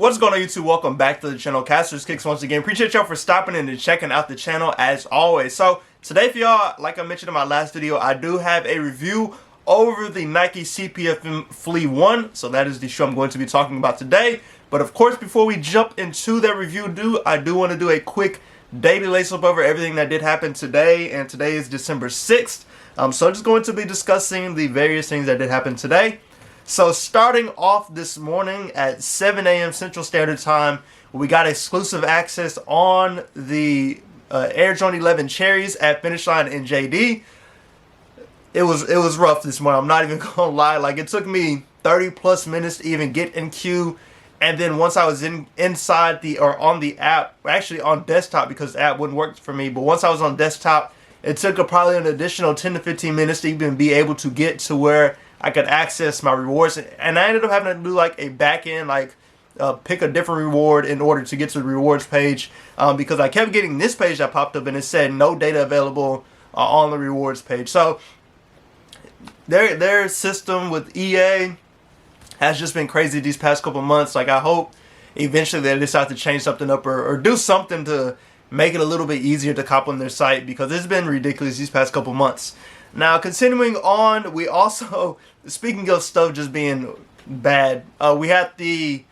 What's going on, YouTube? Welcome back to the channel. Caster's Kicks once again. Appreciate y'all for stopping in and checking out the channel as always. So today for y'all, like I mentioned in my last video, I do have a review over the Nike Cpfm Flea 1. So that is the shoe I'm going to be talking about today. But of course, before we jump into that review, I do want to do a quick daily lace up over everything that did happen today. And today is December 6th. So I'm just going to be discussing the various things that did happen today. So starting off this morning at 7 a.m. Central Standard Time, we got exclusive access on the Air Jordan 11 Cherries at Finish Line in JD. It was rough this morning. I'm not even gonna lie. Like, it took me 30 plus minutes to even get in queue, and then once I was inside on the app, actually on desktop because the app wouldn't work for me. But once I was on desktop, it took probably an additional 10 to 15 minutes to even be able to get to where I could access my rewards, and I ended up having to do like a back end, pick a different reward in order to get to the rewards page, because I kept getting this page that popped up and it said no data available on the rewards page. So their system with EA has just been crazy these past couple months. Like, I hope eventually they decide to change something up or do something to make it a little bit easier to cop on their site, because it's been ridiculous these past couple months. Now, continuing on, we also, speaking of stuff just being bad, we had the,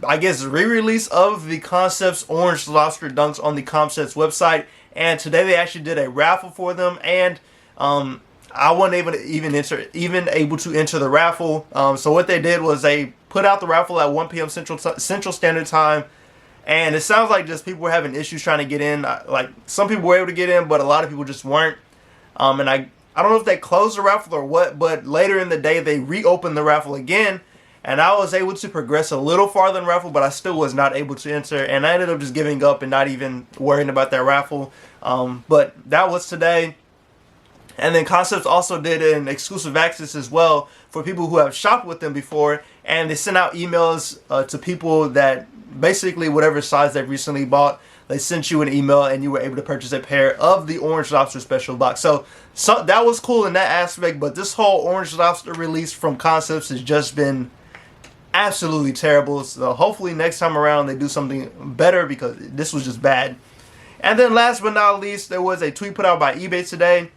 I guess, re-release of the Concepts Orange Lobster Dunks on the Concepts website, and today they actually did a raffle for them, and I wasn't able to enter the raffle. So what they did was they put out the raffle at 1 p.m. Central Standard Time, and it sounds like just people were having issues trying to get in. Like, some people were able to get in, but a lot of people just weren't. And I don't know if they closed the raffle or what, but later in the day they reopened the raffle again, and I was able to progress a little farther in the raffle, but I still was not able to enter, and I ended up just giving up and not even worrying about that raffle. But that was today. And then Concepts also did an exclusive access as well for people who have shopped with them before, and they sent out emails to people that basically whatever size they've recently bought, they sent you an email and you were able to purchase a pair of the Orange Lobster Special Box. So that was cool in that aspect, but this whole Orange Lobster release from Concepts has just been absolutely terrible. So hopefully next time around they do something better, because this was just bad. And then last but not least, there was a tweet put out by eBay today.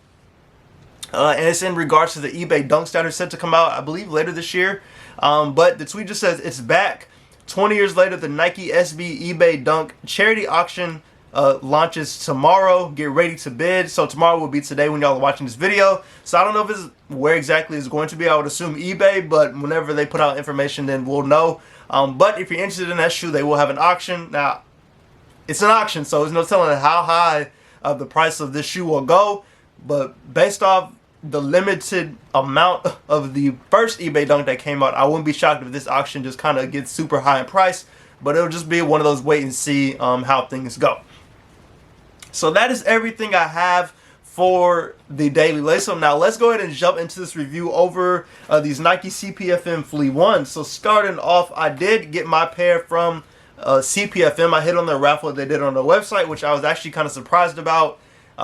And it's in regards to the eBay Dunk Standard set to come out, I believe, later this year. But the tweet just says, it's back. 20 years later, the Nike SB eBay Dunk charity auction launches tomorrow. Get ready to bid. So tomorrow will be today when y'all are watching this video. So I don't know if it's where exactly it's going to be. I would assume eBay, but whenever they put out information, then we'll know. But if you're interested in that shoe, they will have an auction. Now, it's an auction, so there's no telling how high the price of this shoe will go. But based off the limited amount of the first eBay Dunk that came out, I wouldn't be shocked if this auction just kind of gets super high in price, but it'll just be one of those wait and see how things go. So that is everything I have for the daily lace up. Now let's go ahead and jump into this review over these Nike Cpfm Flea 1. So starting off, I did get my pair from Cpfm. I hit on the raffle they did on their website, which I was actually kind of surprised about.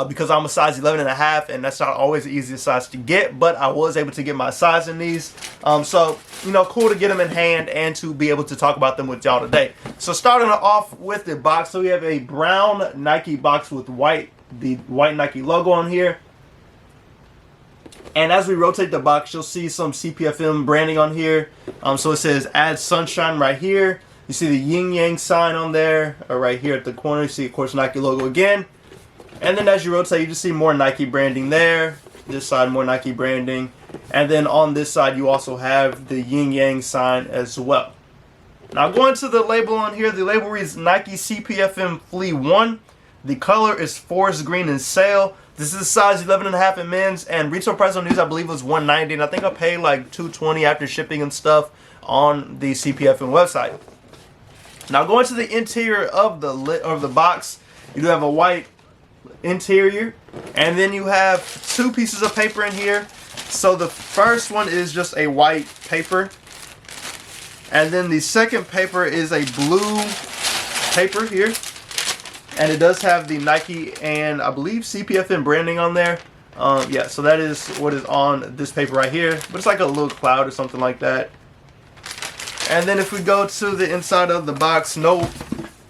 Because I'm a size 11.5, and that's not always the easiest size to get, but I was able to get my size in these. So, you know, cool to get them in hand and to be able to talk about them with y'all today. So starting off with the box, so we have a brown Nike box with the white Nike logo on here. And as we rotate the box, you'll see some Cpfm branding on here. So it says Add Sunshine right here. You see the yin yang sign on there, right here at the corner. You see, of course, Nike logo again. And then as you rotate, you just see more Nike branding there. This side, more Nike branding. And then on this side, you also have the yin yang sign as well. Now going to the label on here, the label reads Nike Cpfm Flea 1. The color is forest green and sail. This is size 11.5 in men's, and retail price on these I believe was $190, and I think I paid like $220 after shipping and stuff on the Cpfm website. Now going to the interior of the box, you do have a white interior, and then you have two pieces of paper in here. So the first one is just a white paper, and then the second paper is a blue paper here, and it does have the Nike and I believe Cpfm branding on there. Yeah, so that is what is on this paper right here, but it's like a little cloud or something like that. And then if we go to the inside of the box, no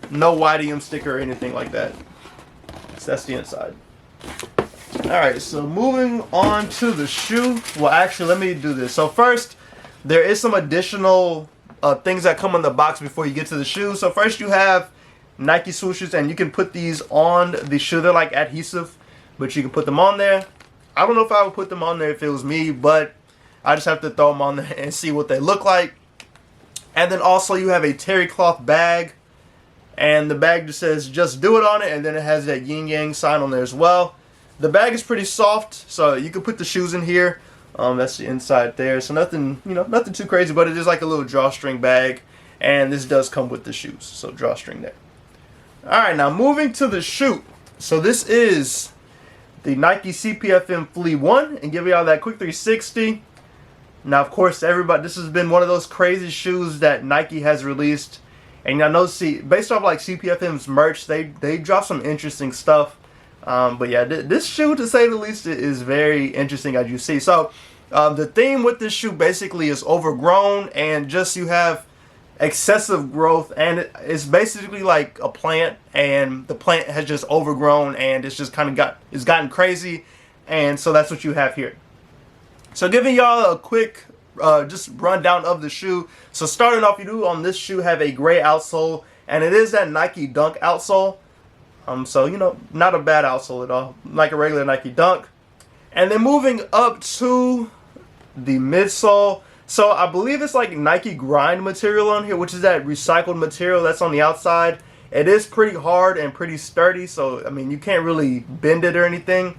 YDM sticker or anything like that. So that's the inside. Alright, so moving on to the shoe. Well, actually, let me do this. So first, there is some additional things that come in the box before you get to the shoe. So first you have Nike swooshes, and you can put these on the shoe. They're like adhesive, but you can put them on there. I don't know if I would put them on there if it was me, but I just have to throw them on there and see what they look like. And then also you have a terry cloth bag, and the bag just says "just do it" on it, and then it has that yin yang sign on there as well. The bag is pretty soft, so you can put the shoes in here. That's the inside there. So nothing, nothing too crazy, but it is like a little drawstring bag, and this does come with the shoes. So drawstring there. All right, now moving to the shoe. So this is the Nike Cpfm Flea 1, and give y'all that quick 360. Now, of course, everybody, this has been one of those crazy shoes that Nike has released, and y'all know, based off like Cpfm's merch, they drop some interesting stuff. But yeah, this shoe, to say the least, is very interesting, as you see. So the theme with this shoe basically is overgrown, and just you have excessive growth, and it's basically like a plant, and the plant has just overgrown, and it's just kind of gotten crazy, and so that's what you have here. So giving y'all a quick just rundown of the shoe. So starting off, you do on this shoe have a gray outsole, and it is that Nike Dunk outsole. So not a bad outsole at all, like a regular Nike Dunk. And then moving up to the midsole. So I believe it's like Nike grind material on here, which is that recycled material that's on the outside. It is pretty hard and pretty sturdy, so I mean you can't really bend it or anything.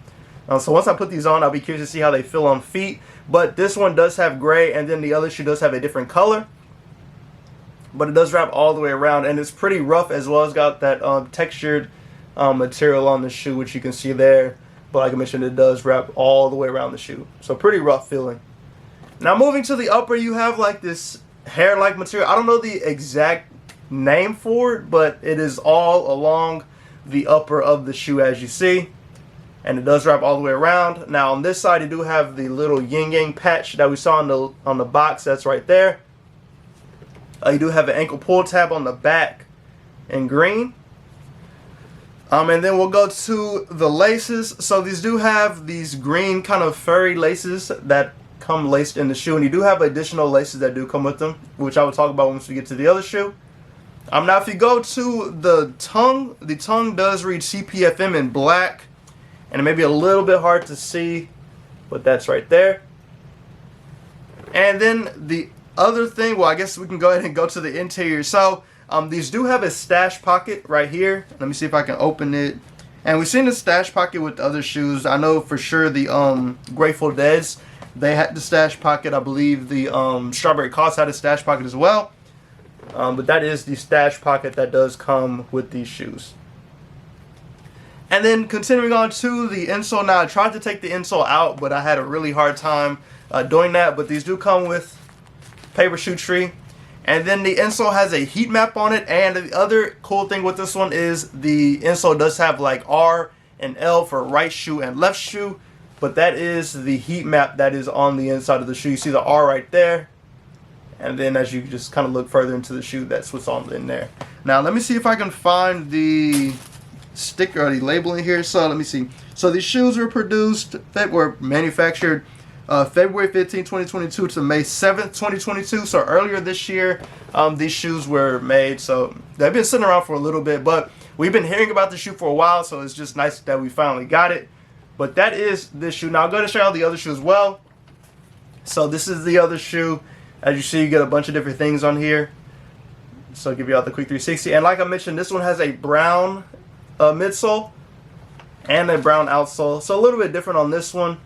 So once I put these on, I'll be curious to see how they feel on feet. But this one does have gray, and then the other shoe does have a different color. But it does wrap all the way around, and it's pretty rough as well. It's got that textured material on the shoe, which you can see there. But like I mentioned, it does wrap all the way around the shoe. So pretty rough feeling. Now moving to the upper, you have like this hair-like material. I don't know the exact name for it, but it is all along the upper of the shoe, as you see. And it does wrap all the way around. Now on this side, you do have the little yin yang patch that we saw on the box. That's right there. You do have an ankle pull tab on the back in green. And then we'll go to the laces. So these do have these green kind of furry laces that come laced in the shoe, and you do have additional laces that do come with them, which I will talk about once we get to the other shoe. Now if you go to the tongue does read Cpfm in black, and it may be a little bit hard to see, but that's right there. And then the other thing, well, I guess we can go ahead and go to the interior. So these do have a stash pocket right here. Let me see if I can open it. And we've seen the stash pocket with the other shoes. I know for sure the Grateful Dead's, they had the stash pocket. I believe the Strawberry Cost had a stash pocket as well. But that is the stash pocket that does come with these shoes. And then continuing on to the insole. Now I tried to take the insole out, but I had a really hard time doing that. But these do come with paper shoe tree. And then the insole has a heat map on it. And the other cool thing with this one is the insole does have like R and L for right shoe and left shoe. But that is the heat map that is on the inside of the shoe. You see the R right there. And then as you just kind of look further into the shoe, that's what's on in there. Now let me see if I can find the sticker or the labeling here. So let me see. So these shoes were manufactured February 15, 2022 to May 7th, 2022. So earlier this year, these shoes were made. So they've been sitting around for a little bit, but we've been hearing about the shoe for a while. So it's just nice that we finally got it. But that is this shoe. Now I'm going to show you the other shoe as well. So this is the other shoe. As you see, you get a bunch of different things on here. So I'll give you all the quick 360. And like I mentioned, this one has a brown midsole and a brown outsole. So a little bit different on this one.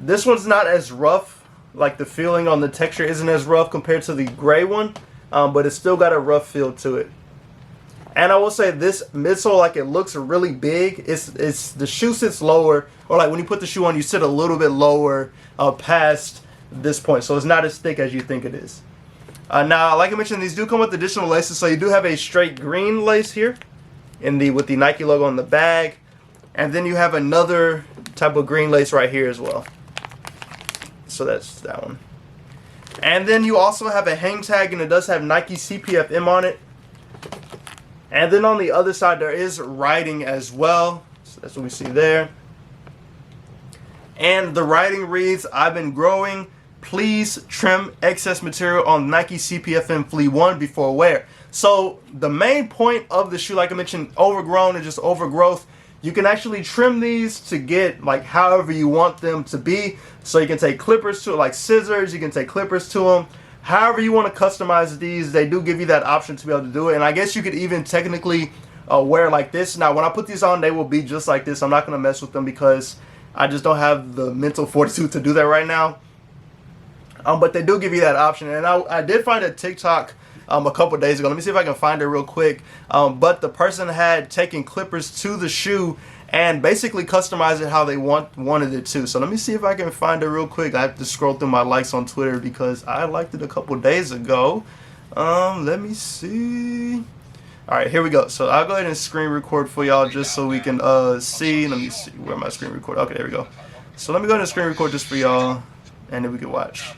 This one's not as rough. Like the feeling on the texture isn't as rough compared to the gray one. But it's still got a rough feel to it. And I will say this midsole, like it looks really big. It's the shoe sits lower, or like when you put the shoe on, you sit a little bit lower past this point, so it's not as thick as you think it is. Now, like I mentioned, these do come with additional laces. So you do have a straight green lace here, with the Nike logo on the bag, and then you have another type of green lace right here as well. So that's that one. And then you also have a hang tag, and it does have Nike Cpfm on it. And then on the other side, there is writing as well. So that's what we see there. And the writing reads, "I've been growing. Please trim excess material on Nike Cpfm Flea 1 before wear." So the main point of the shoe, like I mentioned, overgrown and just overgrowth. You can actually trim these to get like however you want them to be. So you can take clippers to it, like scissors. You can take clippers to them. However you want to customize these, they do give you that option to be able to do it. And I guess you could even technically wear like this. Now, when I put these on, they will be just like this. I'm not going to mess with them because I just don't have the mental fortitude to do that right now. But they do give you that option. And I did find a TikTok a couple days ago. Let me see if I can find it real quick. But the person had taken clippers to the shoe and basically customized it how they wanted it to. So let me see if I can find it real quick. I have to scroll through my likes on Twitter because I liked it a couple days ago. Let me see. All right, here we go. So I'll go ahead and screen record for y'all just so we can see. Let me see where my screen record. Okay, there we go. So let me go ahead and screen record this for y'all, and then we can watch.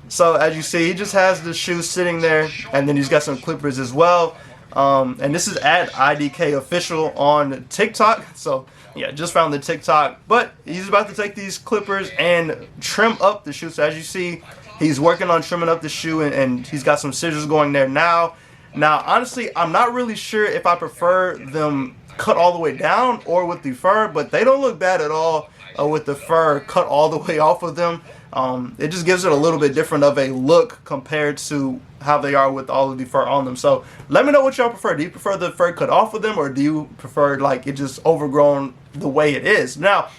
So as you see, he just has the shoe sitting there, and then he's got some clippers as well. And this is at IDK Official on TikTok. So yeah, just found the TikTok. But he's about to take these clippers and trim up the shoe. So as you see, he's working on trimming up the shoe, and he's got some scissors going there now. Now, honestly, I'm not really sure if I prefer them cut all the way down or with the fur, but they don't look bad at all with the fur cut all the way off of them. It just gives it a little bit different of a look compared to how they are with all of the fur on them. So let me know what y'all prefer. Do you prefer the fur cut off of them, or do you prefer like it just overgrown the way it is? Now,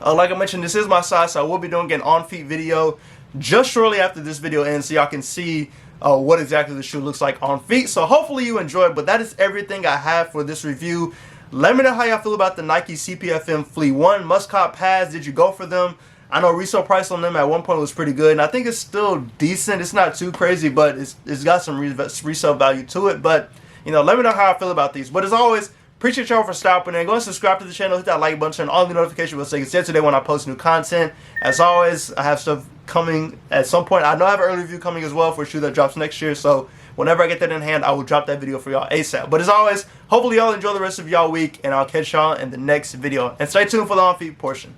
like I mentioned, this is my size, so I will be doing an on-feet video just shortly after this video ends, so y'all can see what exactly the shoe looks like on feet. So hopefully you enjoyed, but that is everything I have for this review. Let me know how y'all feel about the Nike Cpfm Flea 1 must-cop pads. Did you go for them? I know resale price on them at one point was pretty good, and I think it's still decent. It's not too crazy, but it's got some resale value to it. But, you know, let me know how I feel about these. But as always, appreciate y'all for stopping in. Go and subscribe to the channel, hit that like button, turn on the notification bell so you can see it today when I post new content. As always, I have stuff coming at some point. I know I have an early review coming as well for a shoe that drops next year, so whenever I get that in hand, I will drop that video for y'all ASAP. But as always, hopefully y'all enjoy the rest of y'all week, and I'll catch y'all in the next video. And stay tuned for the on-feet portion.